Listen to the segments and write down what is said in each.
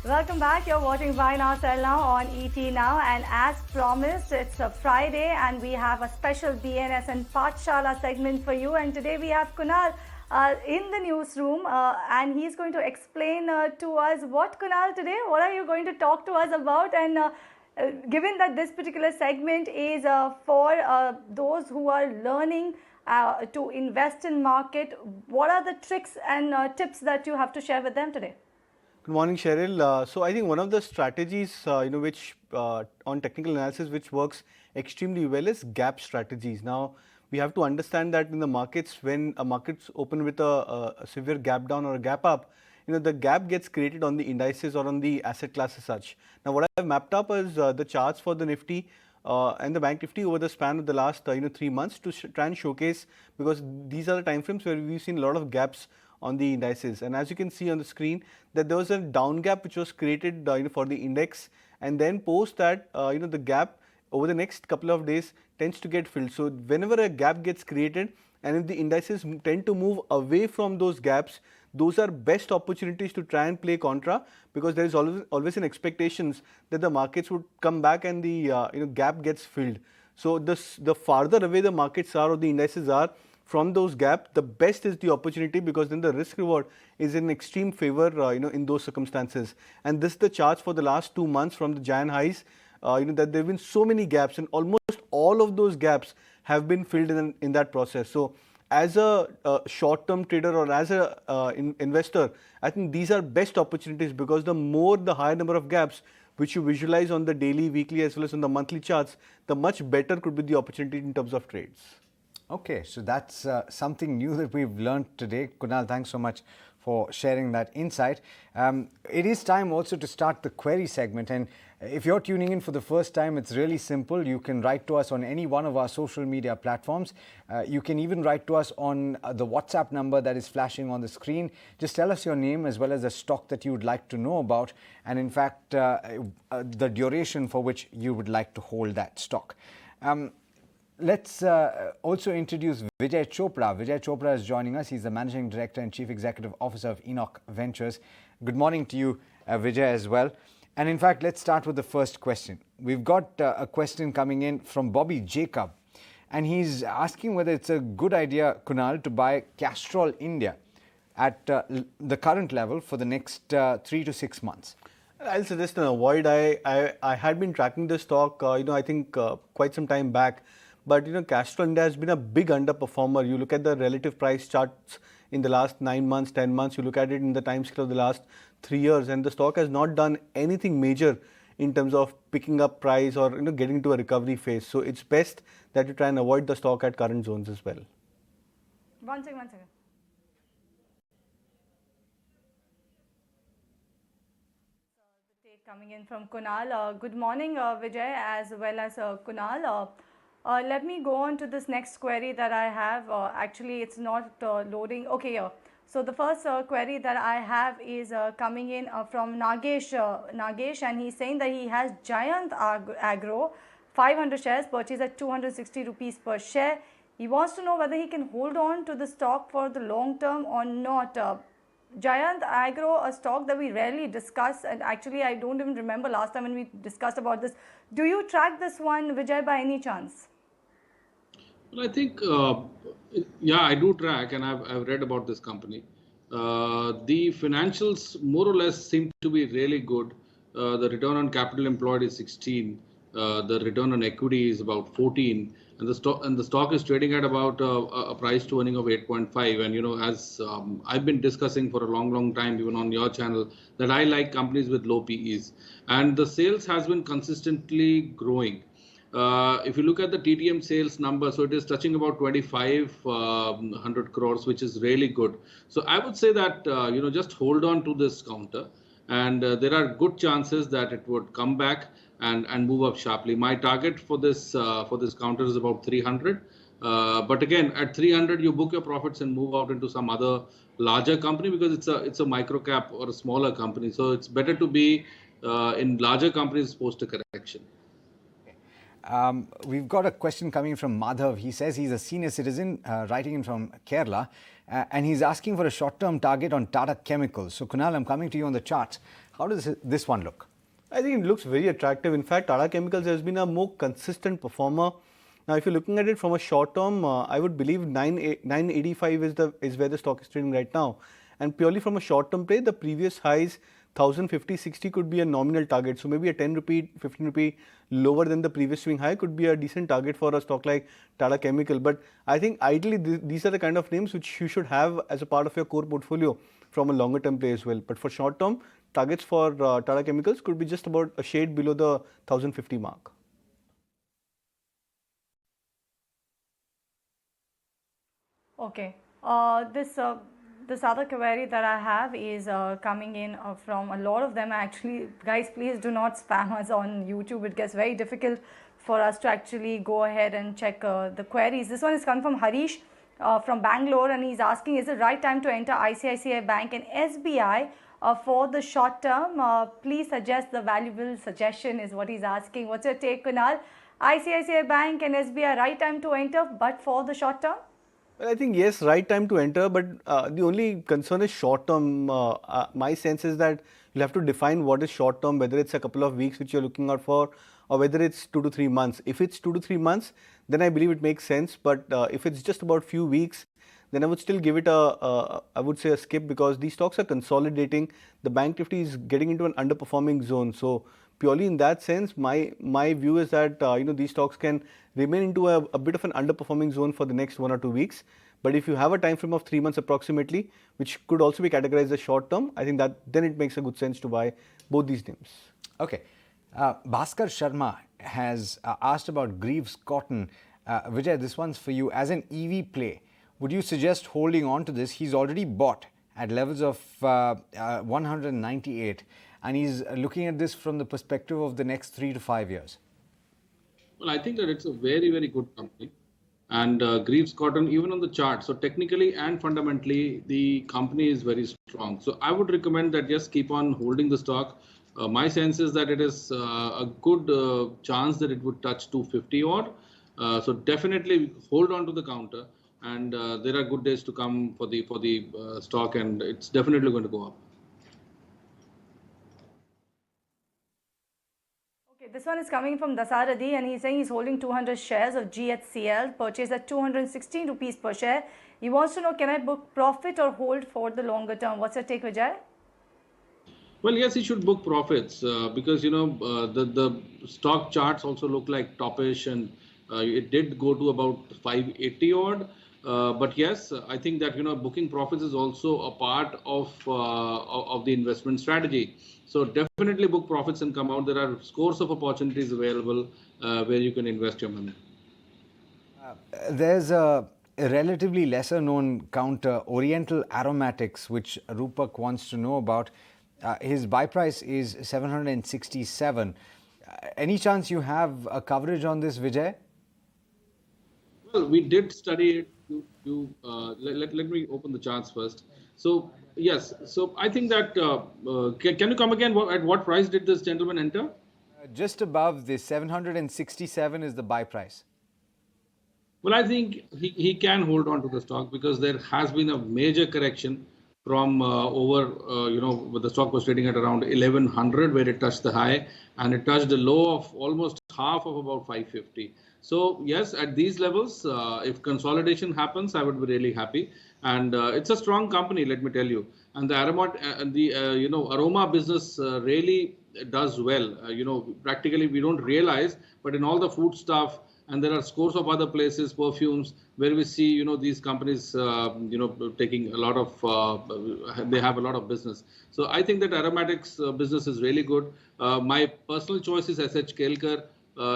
Welcome back. You're watching Buy Now Sell Now on ET Now, and as promised, it's a Friday and we have a special BNS and Pathshala segment for you. And today we have Kunal in the newsroom, and he's going to explain to us what, Kunal, today. What are you going to talk to us about? And given that this particular segment is for those who are learning to invest in market, what are the tricks and tips that you have to share with them today? Good morning, Cheryl. So I think one of the strategies, which on technical analysis, which works extremely well is gap strategies. Now we have to understand that in the markets, when a market's open with a severe gap down or a gap up, the gap gets created on the indices or on the asset class as such. Now what I've mapped up is the charts for the Nifty and the Bank Nifty over the span of the last 3 months to try and showcase, because these are the time frames where we've seen a lot of gaps on the indices. And as you can see on the screen, that there was a down gap which was created for the index, and then post that the gap over the next couple of days tends to get filled. So whenever a gap gets created and if the indices tend to move away from those gaps, those are best opportunities to try and play contra, because there is always an expectations that the markets would come back and the gap gets filled. So the farther away the markets are or the indices are from those gaps, the best is the opportunity, because then the risk reward is in extreme favor in those circumstances. And this is the charts for the last 2 months from the Jan highs, that there have been so many gaps, and almost all of those gaps have been filled in that process. So as a short-term trader or as a investor, I think these are best opportunities, because the higher number of gaps which you visualize on the daily, weekly as well as on the monthly charts, the much better could be the opportunity in terms of trades. Okay, so that's something new that we've learned today. Kunal, thanks so much for sharing that insight. It is time also to start the query segment, and if you're tuning in for the first time, it's really simple. You can write to us on any one of our social media platforms. You can even write to us on the WhatsApp number that is flashing on the screen. Just tell us your name as well as the stock that you would like to know about, and in fact the duration for which you would like to hold that stock. Let's also introduce Vijay Chopra. Vijay Chopra is joining us. He's the Managing Director and Chief Executive Officer of Enoch Ventures. Good morning to you, Vijay, as well. And in fact, let's start with the first question. We've got a question coming in from Bobby Jacob, and he's asking whether it's a good idea, Kunal, to buy Castrol India at the current level for the next 3 to 6 months. I'll suggest an avoid. I had been tracking this stock, I think quite some time back. But Castrol India has been a big underperformer. You look at the relative price charts in the last 9 months, 10 months, you look at it in the time scale of the last 3 years, and the stock has not done anything major in terms of picking up price or getting into a recovery phase. So it's best that you try and avoid the stock at current zones as well. One second. Coming in from Kunal. Good morning, Vijay, as well as Kunal. Let me go on to this next query that I have. Actually, it's not loading. Okay, here. So the first query that I have is coming in from Nagesh. Nagesh, and he's saying that he has Giant Agro, 500 shares purchased at 260 rupees per share. He wants to know whether he can hold on to the stock for the long term or not. Giant Agro, a stock that we rarely discuss, and actually I don't even remember last time when we discussed about this. Do you track this one, Vijay, by any chance? Well, I think, yeah, I do track, and I've read about this company. The financials more or less seem to be really good. The return on capital employed is 16. The return on equity is about 14, and the stock is trading at about a price to earning of 8.5. And as I've been discussing for a long time, even on your channel, that I like companies with low PEs, and the sales has been consistently growing. If you look at the TTM sales number, so it is touching about 2,500 crores, which is really good. So I would say that just hold on to this counter, and there are good chances that it would come back and move up sharply. My target for this counter is about 300. But again, at 300, you book your profits and move out into some other larger company, because it's a micro cap or a smaller company. So it's better to be in larger companies post a correction. We've got a question coming from Madhav. He says he's a senior citizen writing in from Kerala, and he's asking for a short-term target on Tata Chemicals. So Kunal, I'm coming to you on the charts. How does this one look? I think it looks very attractive. In fact, Tata Chemicals has been a more consistent performer. Now, if you're looking at it from a short term, I would believe 985 is where the stock is trading right now. And purely from a short term play, the previous highs 1050, 60 could be a nominal target. So maybe a 10 rupee, 15 rupee lower than the previous swing high could be a decent target for a stock like Tata Chemical. But I think ideally these are the kind of names which you should have as a part of your core portfolio from a longer term play as well. But for short term, targets for Tata Chemicals could be just about a shade below the 1050 mark. Okay. This other query that I have is coming in from a lot of them. Actually, guys, please do not spam us on YouTube. It gets very difficult for us to actually go ahead and check the queries. This one is coming from Harish from Bangalore, and he's asking, is it right time to enter ICICI Bank and SBI for the short term? Please suggest the valuable suggestion is what he's asking. What's your take, Kunal? ICICI Bank and SBI, right time to enter, but for the short term? Well, I think yes, right time to enter, but the only concern is short term. My sense is that you'll have to define what is short term, whether it's a couple of weeks which you're looking out for, or whether it's 2 to 3 months. If it's 2 to 3 months, then I believe it makes sense. But if it's just about few weeks, then I would still give it I would say a skip, because these stocks are consolidating. The Bank Nifty is getting into an underperforming zone. So purely in that sense, my view is that these stocks can remain into a bit of an underperforming zone for the next 1 or 2 weeks. But if you have a time frame of 3 months approximately, which could also be categorized as short term, I think that then it makes a good sense to buy both these names. Okay. Bhaskar Sharma has asked about Greaves Cotton. Vijay, this one's for you. As an EV play, would you suggest holding on to this? He's already bought at levels of 198, and he's looking at this from the perspective of the next 3 to 5 years. Well, I think that it's a very, very good company. And Greaves Cotton, even on the chart, so technically and fundamentally, the company is very strong. So I would recommend that just keep on holding the stock. My sense is that it is a good chance that it would touch 250 odd. So definitely hold on to the counter, and there are good days to come for the stock, and it's definitely going to go up. This one is coming from Dasaradi, and he's saying he's holding 200 shares of GHCL, purchased at 216 rupees per share. He wants to know, can I book profit or hold for the longer term? What's your take, Vijay? Well, yes, he should book profits because the stock charts also look like toppish, and it did go to about 580 odd. But yes, I think that booking profits is also a part of the investment strategy. So definitely book profits and come out. There are scores of opportunities available where you can invest your money. There's a relatively lesser known counter, Oriental Aromatics, which Rupak wants to know about. His buy price is 767. Any chance you have a coverage on this, Vijay? Well, we did study it. Let me open the charts first. So yes, so I think that can you come again? At what price did this gentleman enter? Just above this, 767 is the buy price. Well, I think he can hold on to the stock because there has been a major correction from the stock was trading at around 1100 where it touched the high, and it touched a low of almost half of about 550. So yes, at these levels, if consolidation happens, I would be really happy. And it's a strong company, let me tell you. And the aroma business really does well. Practically we don't realize, but in all the food stuff, and there are scores of other places, perfumes, where we see, these companies, taking a lot of, they have a lot of business. So I think that aromatics business is really good. My personal choice is SH Kelkar.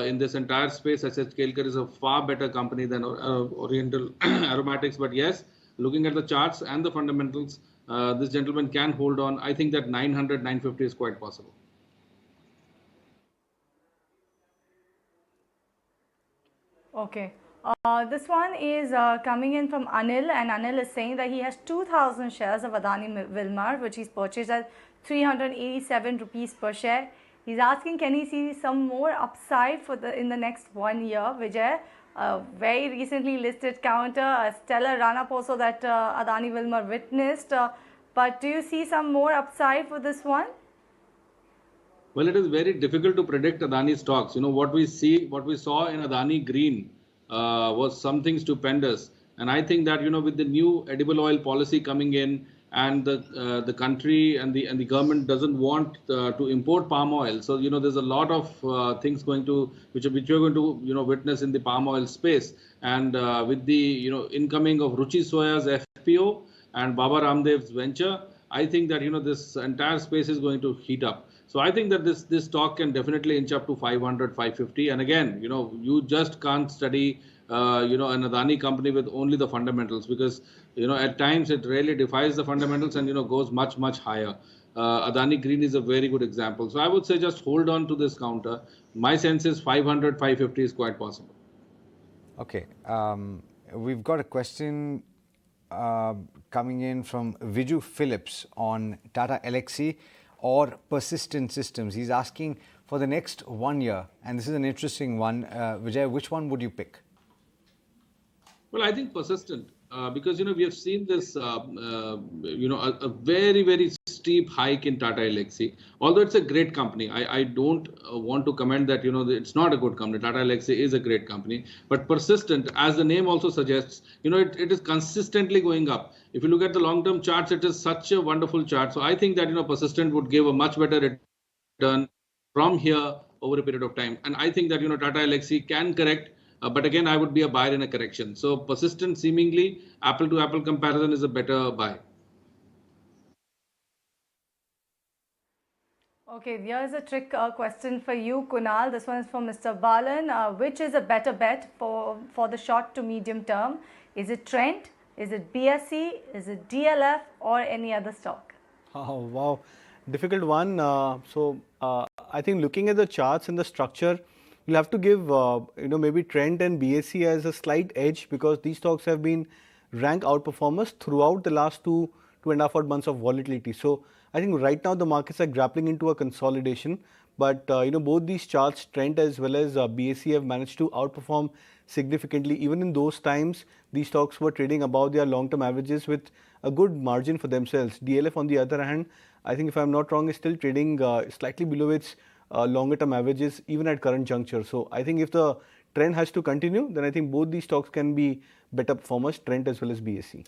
In this entire space, SH Kelkar is a far better company than Oriental Aromatics. But yes, looking at the charts and the fundamentals, this gentleman can hold on. I think that 900, 950 is quite possible. Okay. This one is coming in from Anil, and Anil is saying that he has 2,000 shares of Adani Wilmar, which he's purchased at 387 rupees per share. He's asking, can he see some more upside in the next 1 year, Vijay? Very recently listed counter, a stellar run-up also that Adani Wilmar witnessed. But do you see some more upside for this one? Well, it is very difficult to predict Adani stocks. What we see, what we saw in Adani Green was something stupendous. And I think that with the new edible oil policy coming in, and the country and the government doesn't want to import palm oil. So there's a lot of things going to which you're going to witness in the palm oil space. And with the incoming of Ruchi Soya's FPO and Baba Ramdev's venture, I think that this entire space is going to heat up. So I think that this stock can definitely inch up to 500, 550. And again, you just can't study an Adani company with only the fundamentals, because at times it really defies the fundamentals and goes much higher. Adani Green is a very good example. So I would say just hold on to this counter. My sense is 500, 550 is quite possible. Okay, we've got a question coming in from Viju Phillips on Tata Elxsi or Persistent Systems. He's asking for the next 1 year, and this is an interesting one. Vijay, which one would you pick? Well, I think Persistent, because we have seen this, a very steep hike in Tata Elxsi. Although it's a great company, I don't want to comment that it's not a good company. Tata Elxsi is a great company, but Persistent, as the name also suggests, it is consistently going up. If you look at the long-term charts, it is such a wonderful chart. So I think that Persistent would give a much better return from here over a period of time. And I think that Tata Elxsi can correct. But again, I would be a buyer in a correction. So Persistent, seemingly apple to apple comparison, is a better buy. Okay, here's a trick question for you, Kunal. This one is from Mr. Balan. Which is a better bet for the short to medium term? Is it Trent? Is it BSE? Is it DLF or any other stock? Oh, wow. Difficult one. I think looking at the charts and the structure, you'll have to give, maybe Trent and BSE as a slight edge, because these stocks have been rank outperformers throughout the last two and a half odd months of volatility. So I think right now the markets are grappling into a consolidation, but both these charts, Trent as well as BSE, have managed to outperform significantly. Even in those times, these stocks were trading above their long-term averages with a good margin for themselves. DLF, on the other hand, I think if I'm not wrong, is still trading slightly below its longer term averages even at current juncture. So I think if the trend has to continue, then I think both these stocks can be better performers, Trent as well as BSE.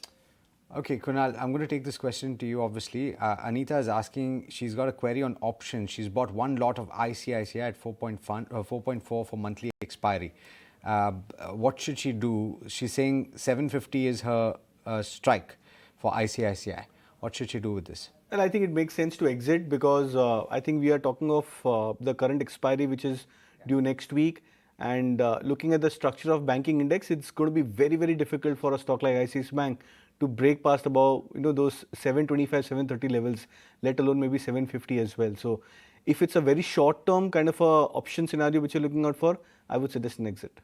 Okay, Kunal, I'm going to take this question to you, obviously. Anita is asking, she's got a query on options. She's bought one lot of ICICI at 4.4 for monthly expiry. What should she do? She's saying 750 is her strike for ICICI. What should she do with this? Well, I think it makes sense to exit, because I think we are talking of the current expiry, which is due next week. And looking at the structure of banking index, it's going to be very difficult for a stock like ICICI Bank to break past about those 725, 730 levels, let alone maybe 750 as well. So if it's a very short term kind of a option scenario which you're looking out for, I would suggest an exit.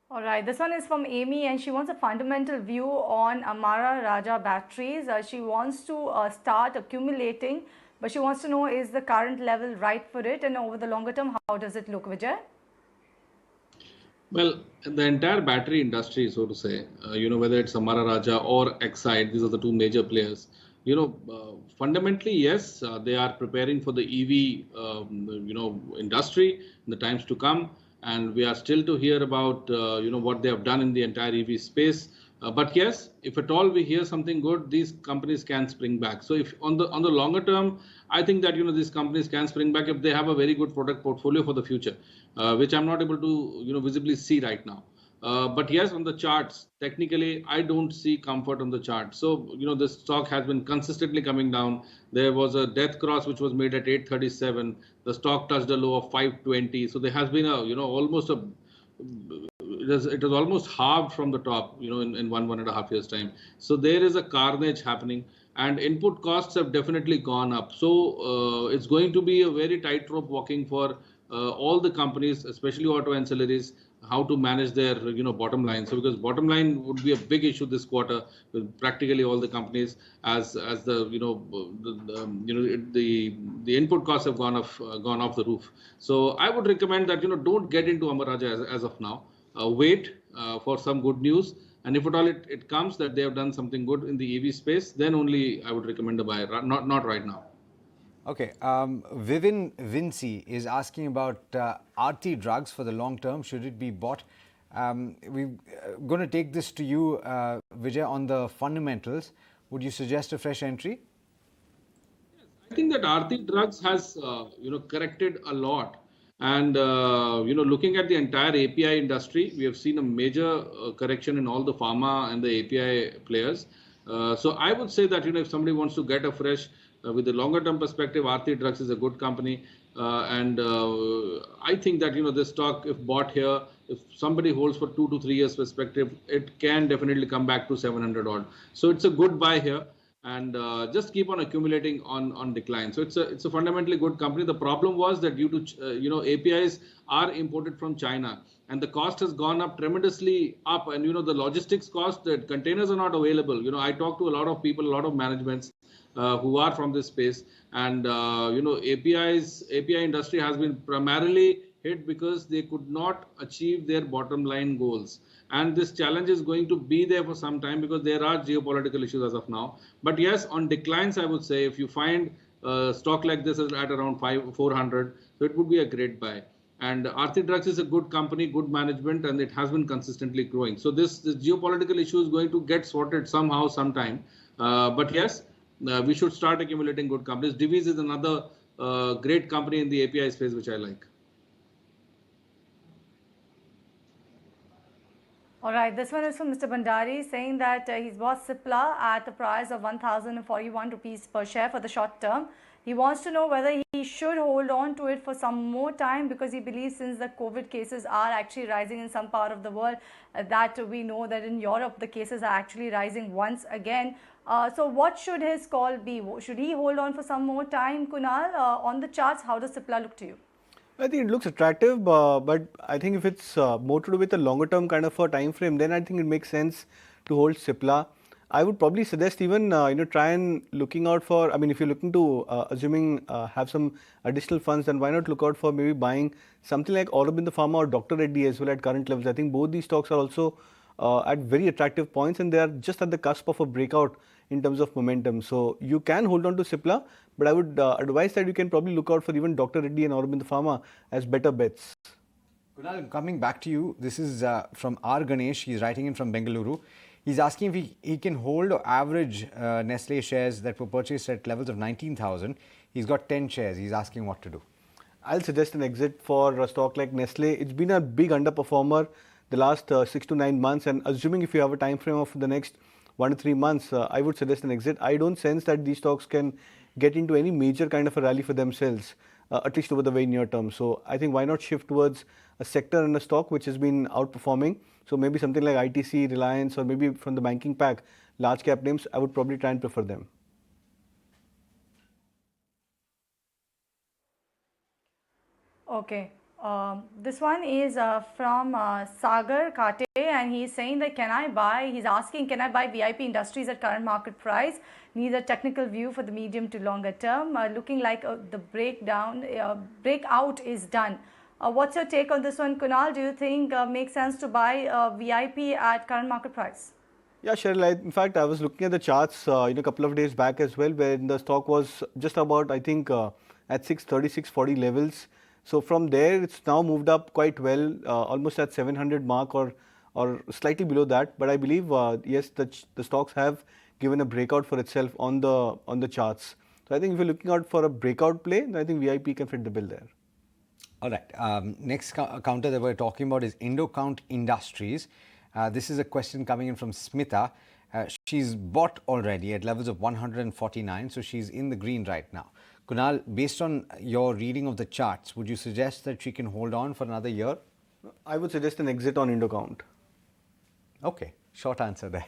All right, this one is from Amy, and she wants a fundamental view on Amara Raja batteries. She wants to start accumulating, but she wants to know, is the current level right for it, and over the longer term, how does it look, Vijay? Well, the entire battery industry, so to say, whether it's Amara Raja or Exide, these are the two major players. Fundamentally, yes, they are preparing for the EV, industry in the times to come, and we are still to hear about, what they have done in the entire EV space. But yes, if at all we hear something good, these companies can spring back. So if on the longer term, I think that these companies can spring back if they have a very good product portfolio for the future, which I'm not able to visibly see right now. But yes, on the charts, technically, I don't see comfort on the chart. So the stock has been consistently coming down. There was a death cross which was made at 837. The stock touched a low of 520. So there has been a almost a it is almost halved from the top, in 1.5 years time. So there is a carnage happening, and input costs have definitely gone up. So it's going to be a very tightrope walking for all the companies, especially auto ancillaries, how to manage their bottom line. So because bottom line would be a big issue this quarter with practically all the companies, as the the input costs have gone off the roof. So I would recommend that don't get into Amara Raja as of now. Wait for some good news. And if at all it comes that they have done something good in the EV space, then only I would recommend a buy, not right now. Okay, Vivin Vinci is asking about RT drugs for the long term. Should it be bought? We're going to take this to you, Vijay, on the fundamentals. Would you suggest a fresh entry? I think that Aarti Drugs has corrected a lot, and looking at the entire API industry, we have seen a major correction in all the pharma and the API players. So I would say that if somebody wants to get a fresh with a longer term perspective, Aarti Drugs is a good company, and I think that this stock, if bought here, if somebody holds for 2 to 3 years perspective, it can definitely come back to 700 odd. So it's a good buy here, and just keep on accumulating on decline. So it's a fundamentally good company. The problem was that due to APIs are imported from China, and the cost has gone up tremendously up, and the logistics cost, that containers are not available. I talk to a lot of people, a lot of managements who are from this space, and API industry has been primarily hit because they could not achieve their bottom line goals, and this challenge is going to be there for some time because there are geopolitical issues as of now. But yes, on declines, I would say if you find stock like this is at around 400, so it would be a great buy. And Aarti Drugs is a good company, good management, and it has been consistently growing. So this geopolitical issue is going to get sorted somehow, sometime. But yes, we should start accumulating good companies. Divi's is another great company in the API space, which I like. All right, this one is from Mr. Bhandari saying that he's bought Cipla at the price of 1,041 rupees per share for the short term. He wants to know whether he should hold on to it for some more time because he believes since the COVID cases are actually rising in some part of the world, that we know that in Europe the cases are actually rising once again. So what should his call be? Should he hold on for some more time, Kunal? On the charts, how does Cipla look to you? I think it looks attractive, but I think if it's more to do with a longer term kind of a time frame, then I think it makes sense to hold Cipla. I would probably suggest even try and looking out for. I mean, if you're looking to assuming have some additional funds, then why not look out for maybe buying something like Aurobindo Pharma or Dr. Reddy as well at current levels. I think both these stocks are also at very attractive points, and they are just at the cusp of a breakout in terms of momentum. So you can hold on to Cipla, but I would advise that you can probably look out for even Dr. Reddy and Aurobindo Pharma as better bets. Kunal, coming back to you, this is from R. Ganesh. He's writing in from Bengaluru. He's asking if he can hold or average Nestle shares that were purchased at levels of 19,000. He's got 10 shares. He's asking what to do. I'll suggest an exit for a stock like Nestle. It's been a big underperformer the last 6 to 9 months, and assuming if you have a time frame of the next 1 to 3 months, I would suggest an exit. I don't sense that these stocks can get into any major kind of a rally for themselves, at least over the very near term. So I think why not shift towards a sector and a stock which has been outperforming. So maybe something like ITC, Reliance, or maybe from the banking pack, large cap names, I would probably try and prefer them. Okay. This one is from Sagar Kate, and he's saying that he's asking, can I buy VIP Industries at current market price? Needs a technical view for the medium to longer term. Looking like the breakout is done. What's your take on this one, Kunal? Do you think makes sense to buy VIP at current market price? Yeah, Cheryl. In fact, I was looking at the charts a couple of days back as well, where the stock was just about, I think, at 630, 640 levels. So from there, it's now moved up quite well, almost at 700 mark or slightly below that. But I believe, yes, the stocks have given a breakout for itself on the charts. So I think if you're looking out for a breakout play, then I think VIP can fit the bill there. All right. Next counter that we're talking about is Indocount Industries. This is a question coming in from Smita. She's bought already at levels of 149, so she's in the green right now. Kunal, based on your reading of the charts, would you suggest that she can hold on for another year? I would suggest an exit on Indocount. Okay, short answer there.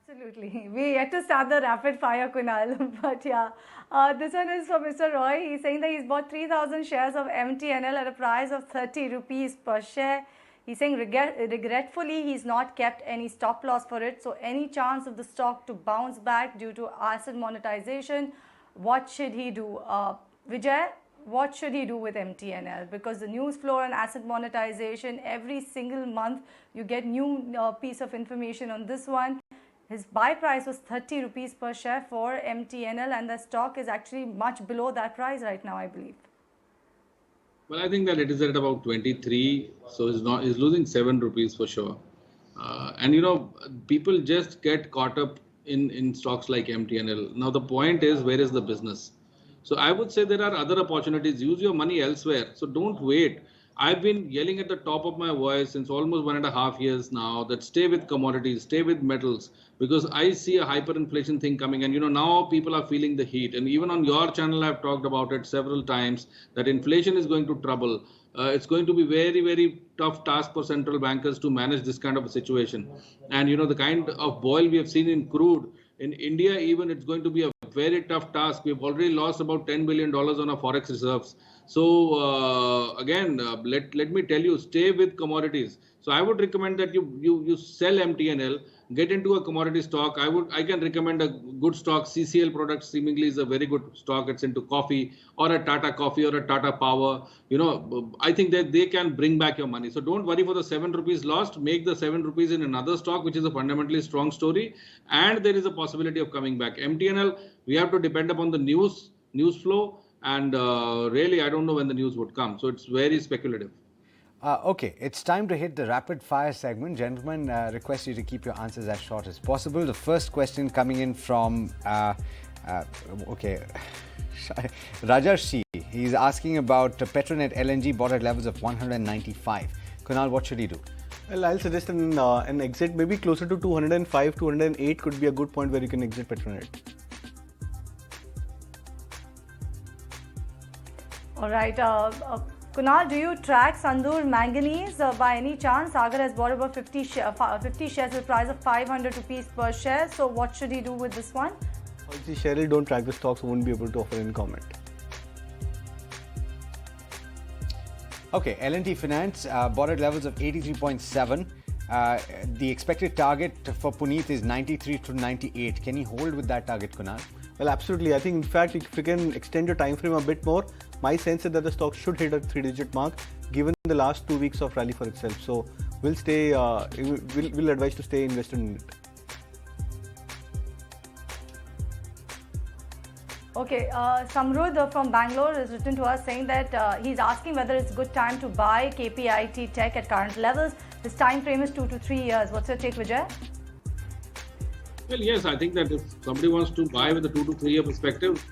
Absolutely. We yet to start the rapid fire, Kunal. But yeah, this one is from Mr. Roy. He's saying that he's bought 3,000 shares of MTNL at a price of 30 rupees per share. He's saying regretfully he's not kept any stop loss for it. So any chance of the stock to bounce back due to asset monetization, what should he do? Vijay, what should he do with MTNL? Because the news flow and asset monetization, every single month you get new piece of information on this one. His buy price was 30 rupees per share for MTNL, and the stock is actually much below that price right now, I believe. Well, I think that it is at about 23, so he's losing 7 rupees for sure. And people just get caught up in stocks like MTNL. Now the point is, where is the business? So I would say there are other opportunities. Use your money elsewhere. So don't wait. I've been yelling at the top of my voice since almost 1.5 years now that stay with commodities, stay with metals, because I see a hyperinflation thing coming. And now people are feeling the heat. And even on your channel, I've talked about it several times that inflation is going to trouble. It's going to be very, very tough task for central bankers to manage this kind of a situation. And the kind of boil we have seen in crude in India, even it's going to be a very tough task. We've already lost about $10 billion on our forex reserves. So again, let me tell you, stay with commodities. So I would recommend that you sell MTNL, get into a commodity stock. I can recommend a good stock. CCL Products seemingly is a very good stock. It's into coffee, or a Tata Coffee, or a Tata Power. I think that they can bring back your money. So don't worry for the 7 rupees lost. Make the 7 rupees in another stock, which is a fundamentally strong story, and there is a possibility of coming back. MTNL, we have to depend upon the news flow, and really I don't know when the news would come. So it's very speculative. Okay, it's time to hit the rapid fire segment. Gentlemen, request you to keep your answers as short as possible. The first question coming in from, Rajarshi. He's asking about Petronet LNG bought at levels of 195. Kunal, what should he do? Well, I'll suggest an exit, maybe closer to 205, 208 could be a good point where you can exit Petronet. All right. Kunal, do you track Sandur Manganese by any chance? Sagar has bought about 50 shares with a price of 500 rupees per share. So what should he do with this one? Obviously, Cheryl don't track the stocks, so won't be able to offer any comment. Okay, L&T Finance bought at levels of 83.7. The expected target for Puneet is 93 to 98. Can he hold with that target, Kunal? Well, absolutely. I think, in fact, if you can extend your time frame a bit more, my sense is that the stock should hit a 3-digit mark, given the last 2 weeks of rally for itself. So we'll stay. We'll advise to stay invested in it. Okay, Samrud from Bangalore has written to us saying that he's asking whether it's a good time to buy KPIT Tech at current levels. His time frame is 2 to 3 years. What's your take, Vijay? Well, yes, I think that if somebody wants to buy with a 2 to 3 year perspective,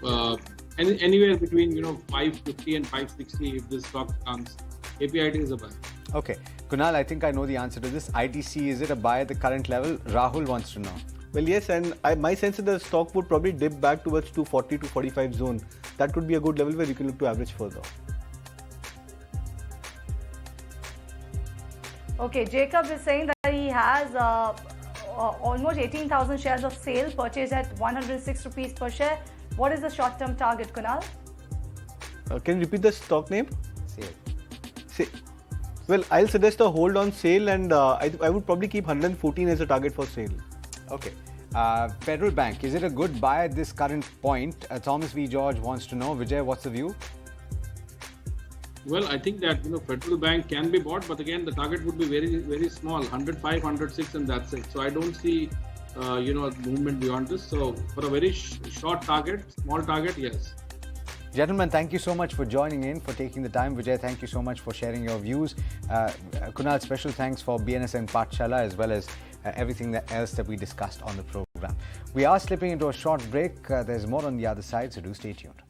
anywhere between 550 and 560, if this stock comes, KPIT is a buy. Okay, Kunal, I think I know the answer to this. ITC, is it a buy at the current level? Rahul wants to know. Well, yes, and my sense is the stock would probably dip back towards 240 to 45 zone. That could be a good level where you can look to average further. Okay, Jacob is saying that he has almost 18,000 shares of SAIL purchased at 106 rupees per share. What is the short-term target, Kunal? Can you repeat the stock name? SAIL. Well, I'll suggest a hold on SAIL, and I would probably keep 114 as a target for SAIL. Okay. Federal Bank, is it a good buy at this current point? Thomas V. George wants to know. Vijay, what's the view? Well, I think that Federal Bank can be bought, but again the target would be very, very small, 105, 106, and that's it. So I don't see movement beyond this. So for a very short target, small target, yes. Gentlemen, thank you so much for joining in, for taking the time. Vijay, thank you so much for sharing your views. Kunal, special thanks for BNSN Pathshala, as well as everything else that we discussed on the program. We are slipping into a short break. There's more on the other side, so do stay tuned.